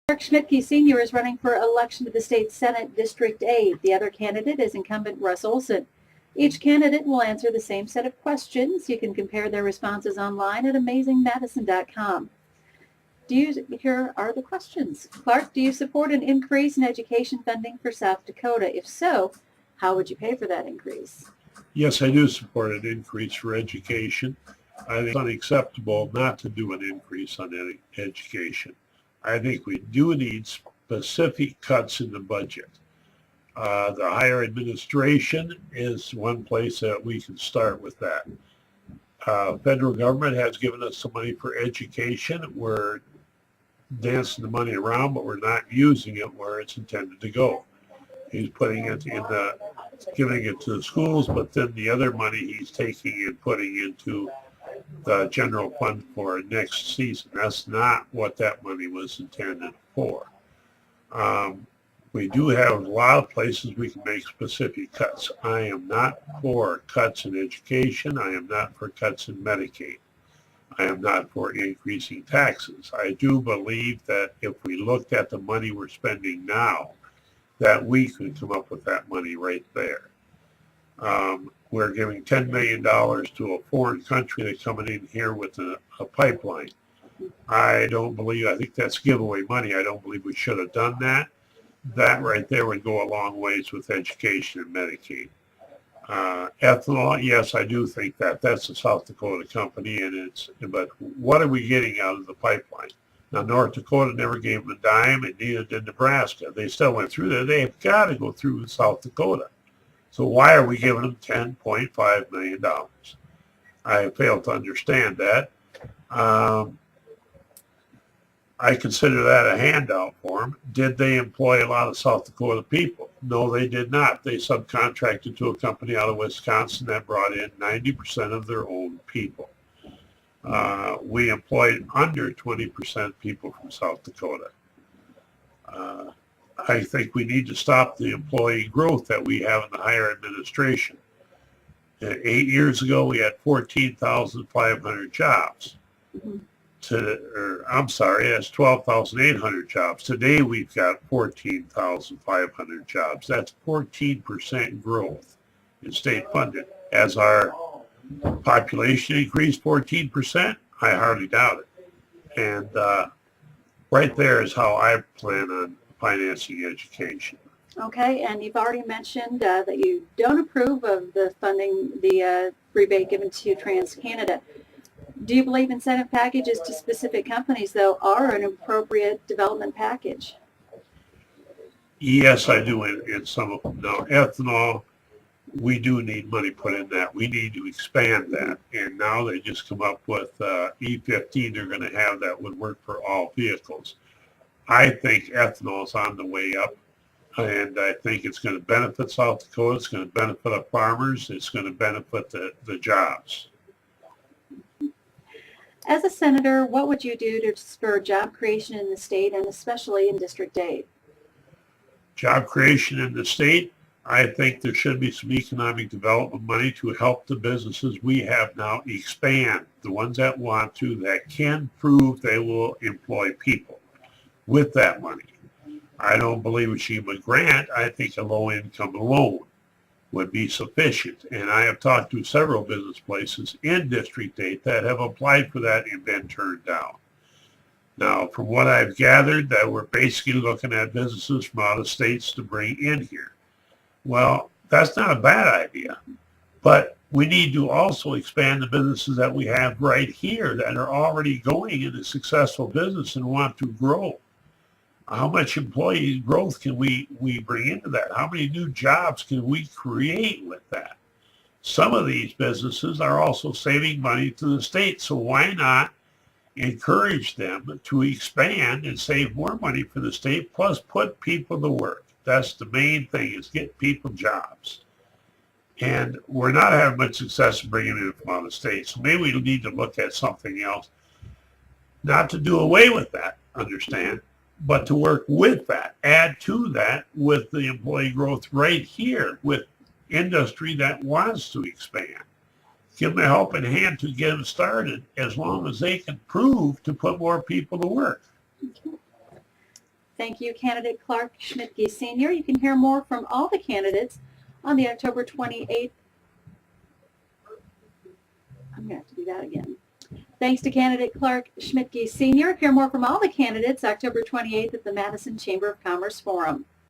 Mark Schmidtke Sr. is running for election to the state Senate District 8. The other candidate is incumbent Russ Olson. Each candidate will answer the same set of questions. You can compare their responses online at amazingmadison.com. Here are the questions. Clark, do you support an increase in education funding for South Dakota? If so, how would you pay for that increase? Yes, I do support an increase for education. I think it's unacceptable not to do an increase on education. I think we do need specific cuts in the budget. The higher administration is one place that we can start with that. Federal government has given us some money for education. We're dancing the money around, but we're not using it where it's intended to go. He's putting it giving it to the schools, but then the other money he's taking and putting into the general fund for next season. That's not what that money was intended for. We do have a lot of places we can make specific cuts. I am not for cuts in education. I am not for cuts in Medicaid. I am not for increasing taxes. I do believe that if we looked at the money we're spending now, that we could come up with that money right there. We're giving $10 million to a foreign country that's coming in here with a pipeline. I think that's giveaway money. I don't believe we should have done that. That right there would go a long ways with education and Medicaid. Ethanol, yes, I do think that's a South Dakota company, but what are we getting out of the pipeline? Now, North Dakota never gave them a dime, and neither did Nebraska. They still went through there. They've got to go through South Dakota. So why are we giving them $10.5 million? I fail to understand that. I consider that a handout for them. Did they employ a lot of South Dakota people? No, they did not. They subcontracted to a company out of Wisconsin that brought in 90% of their own people. We employed under 20% people from South Dakota. I think we need to stop the employee growth that we have in the higher administration. 8 years ago, we had 14,500 jobs. That's 12,800 jobs. Today, we've got 14,500 jobs. That's 14% growth in state funded. As our population increased 14%, I hardly doubt it. And right there is how I plan on financing education. Okay, and you've already mentioned that you don't approve of the funding, the rebate given to TransCanada. Do you believe incentive packages to specific companies, though, are an appropriate development package? Yes, I do in some of them. Now, ethanol, we do need money put in that. We need to expand that. And now they just come up with E15 they're going to have that would work for all vehicles. I think ethanol is on the way up, and I think it's going to benefit South Dakota. It's going to benefit our farmers. It's going to benefit the jobs. As a senator, what would you do to spur job creation in the state and especially in District 8? Job creation in the state, I think there should be some economic development money to help the businesses we have now expand, the ones that want to, that can prove they will employ people with that money. I don't believe we should give a grant. I think a low-income loan would be sufficient. And I have talked to several business places in District 8 that have applied for that and been turned down. Now, from what I've gathered, that we're basically looking at businesses from out of states to bring in here. Well, that's not a bad idea, but we need to also expand the businesses that we have right here that are already going in a successful business and want to grow. How much employee growth can we bring into that? How many new jobs can we create with that? Some of these businesses are also saving money to the state, so why not encourage them to expand and save more money for the state, plus put people to work? That's the main thing, is get people jobs. And we're not having much success in bringing in from out of state, so maybe we need to look at something else. Not to do away with that, understand, but to work with that, add to that with the employee growth right here with industry that wants to expand. Give them a helping hand to get them started as long as they can prove to put more people to work. Thank you, candidate Clark Schmidtke Sr. You can hear more from all the candidates on the October 28th. I'm going to have to do that again. Thanks to candidate Clark Schmidtke Sr. Hear more from all the candidates October 28th at the Madison Chamber of Commerce Forum.